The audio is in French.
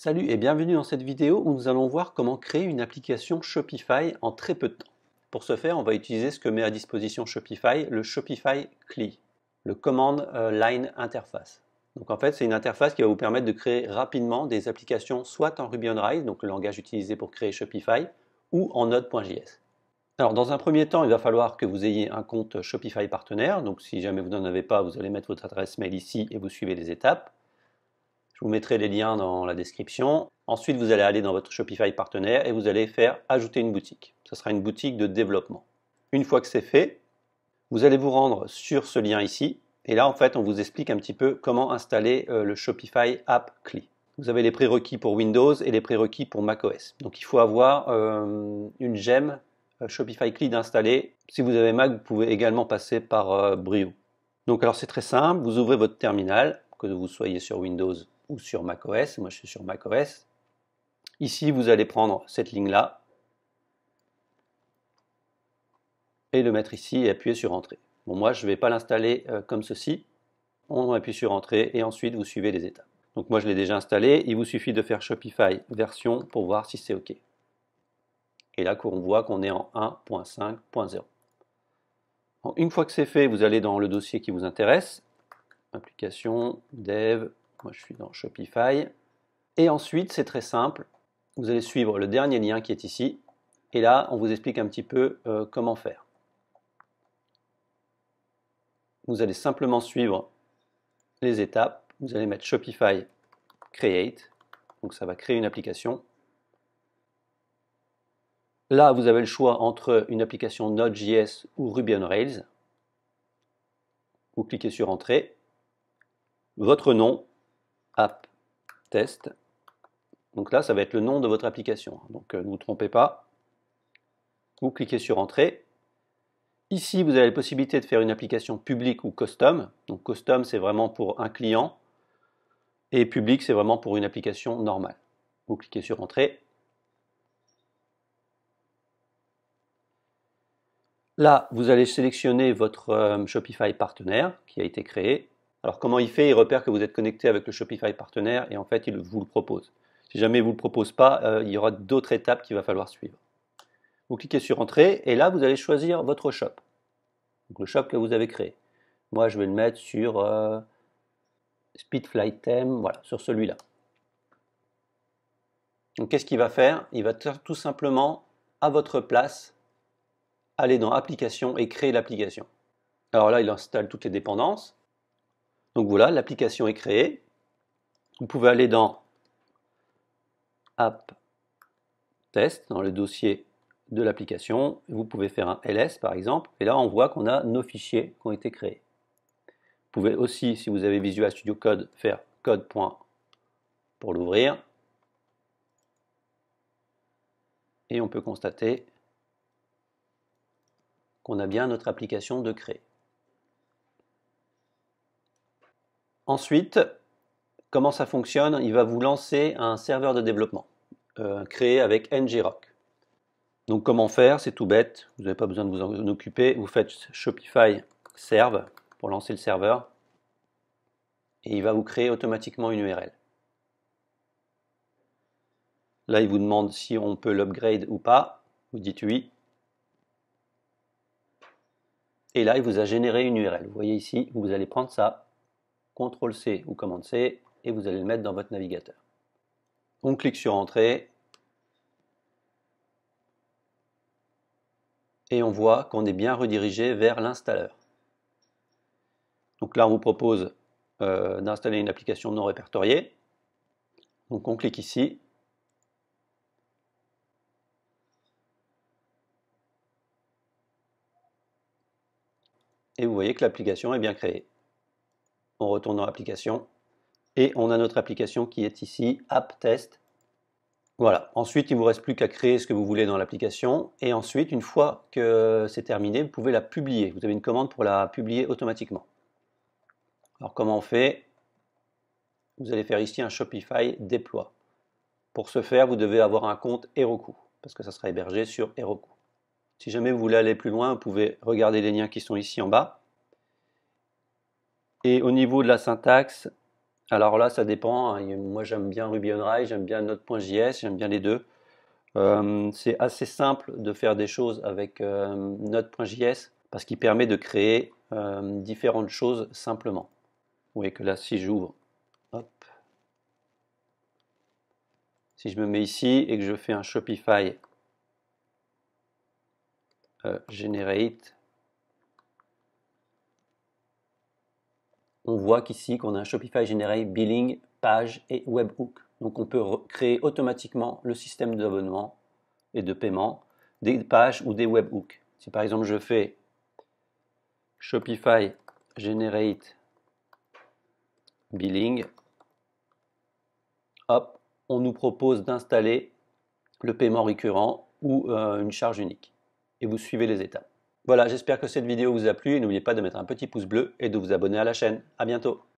Salut et bienvenue dans cette vidéo où nous allons voir comment créer une application Shopify en très peu de temps. Pour ce faire, on va utiliser ce que met à disposition Shopify, le Shopify CLI, le Command Line Interface. Donc en fait, c'est une interface qui va vous permettre de créer rapidement des applications soit en Ruby on Rails, donc le langage utilisé pour créer Shopify, ou en Node.js. Alors dans un premier temps, il va falloir que vous ayez un compte Shopify partenaire. Donc si jamais vous n'en avez pas, vous allez mettre votre adresse mail ici et vous suivez les étapes. Je vous mettrai les liens dans la description. Ensuite, vous allez aller dans votre Shopify partenaire et vous allez faire ajouter une boutique. Ce sera une boutique de développement. Une fois que c'est fait, vous allez vous rendre sur ce lien ici. Et là, en fait, on vous explique un petit peu comment installer le Shopify App CLI. Vous avez les prérequis pour Windows et les prérequis pour macOS. Donc, il faut avoir une gemme Shopify CLI d'installer. Si vous avez Mac, vous pouvez également passer par Brio. Donc, alors c'est très simple. Vous ouvrez votre terminal, que vous soyez sur Windows ou sur macOS. Moi, je suis sur macOS. Ici, vous allez prendre cette ligne-là et le mettre ici et appuyer sur Entrée. Bon, moi, je ne vais pas l'installer comme ceci. On appuie sur Entrée et ensuite, vous suivez les étapes. Donc, moi, je l'ai déjà installé. Il vous suffit de faire Shopify version pour voir si c'est OK. Et là, on voit qu'on est en 1.5.0. Une fois que c'est fait, vous allez dans le dossier qui vous intéresse. Application, Dev, moi je suis dans Shopify. Et ensuite, c'est très simple, vous allez suivre le dernier lien qui est ici. Et là, on vous explique un petit peu comment faire. Vous allez simplement suivre les étapes. Vous allez mettre Shopify Create. Donc ça va créer une application. Là, vous avez le choix entre une application Node.js ou Ruby on Rails. Vous cliquez sur Entrée. Votre nom, App Test. Donc là, ça va être le nom de votre application. Donc ne vous trompez pas. Vous cliquez sur Entrée. Ici, vous avez la possibilité de faire une application publique ou custom. Donc custom, c'est vraiment pour un client. Et public, c'est vraiment pour une application normale. Vous cliquez sur Entrée. Là, vous allez sélectionner votre Shopify partenaire qui a été créé. Alors comment il fait? Il repère que vous êtes connecté avec le Shopify partenaire et en fait, il vous le propose. Si jamais il ne vous le propose pas, il y aura d'autres étapes qu'il va falloir suivre. Vous cliquez sur Entrée et là, vous allez choisir votre shop. Donc le shop que vous avez créé. Moi, je vais le mettre sur Speedfly Theme, voilà, sur celui-là. Donc qu'est-ce qu'il va faire? Il va tout simplement, à votre place, aller dans Applications et créer l'application. Alors là, il installe toutes les dépendances. Donc voilà, l'application est créée. Vous pouvez aller dans App Test, dans le dossier de l'application. Vous pouvez faire un ls par exemple. Et là, on voit qu'on a nos fichiers qui ont été créés. Vous pouvez aussi, si vous avez Visual Studio Code, faire code. Pour l'ouvrir. Et on peut constater qu'on a bien notre application de créer. Ensuite, comment ça fonctionne? Il va vous lancer un serveur de développement créé avec ngrok. Donc comment faire? C'est tout bête, vous n'avez pas besoin de vous en occuper. Vous faites Shopify serve pour lancer le serveur et il va vous créer automatiquement une URL. Là, il vous demande si on peut l'upgrade ou pas. Vous dites oui. Et là, il vous a généré une URL. Vous voyez ici, vous allez prendre ça, CTRL-C ou Command-C, et vous allez le mettre dans votre navigateur. On clique sur Entrée. Et on voit qu'on est bien redirigé vers l'installeur. Donc là, on vous propose d'installer une application non répertoriée. Donc on clique ici. Et vous voyez que l'application est bien créée. On retourne dans l'application. Et on a notre application qui est ici, App Test. Voilà. Ensuite, il ne vous reste plus qu'à créer ce que vous voulez dans l'application. Et ensuite, une fois que c'est terminé, vous pouvez la publier. Vous avez une commande pour la publier automatiquement. Alors comment on fait? Vous allez faire ici un Shopify déploie. Pour ce faire, vous devez avoir un compte Heroku, parce que ça sera hébergé sur Heroku. Si jamais vous voulez aller plus loin, vous pouvez regarder les liens qui sont ici en bas. Et au niveau de la syntaxe, Alors là, ça dépend, hein. Moi, j'aime bien Ruby on Rails, j'aime bien Node.js, j'aime bien les deux. C'est assez simple de faire des choses avec Node.js parce qu'il permet de créer différentes choses simplement. Vous voyez que là, si j'ouvre, hop, si je me mets ici et que je fais un Shopify Generate, on voit qu'ici qu'on a un Shopify Generate Billing, Page et Webhook. Donc on peut créer automatiquement le système d'abonnement et de paiement des pages ou des webhooks. Si par exemple je fais Shopify Generate Billing, hop, on nous propose d'installer le paiement récurrent ou une charge unique. Et vous suivez les étapes. Voilà, j'espère que cette vidéo vous a plu et n'oubliez pas de mettre un petit pouce bleu et de vous abonner à la chaîne. À bientôt.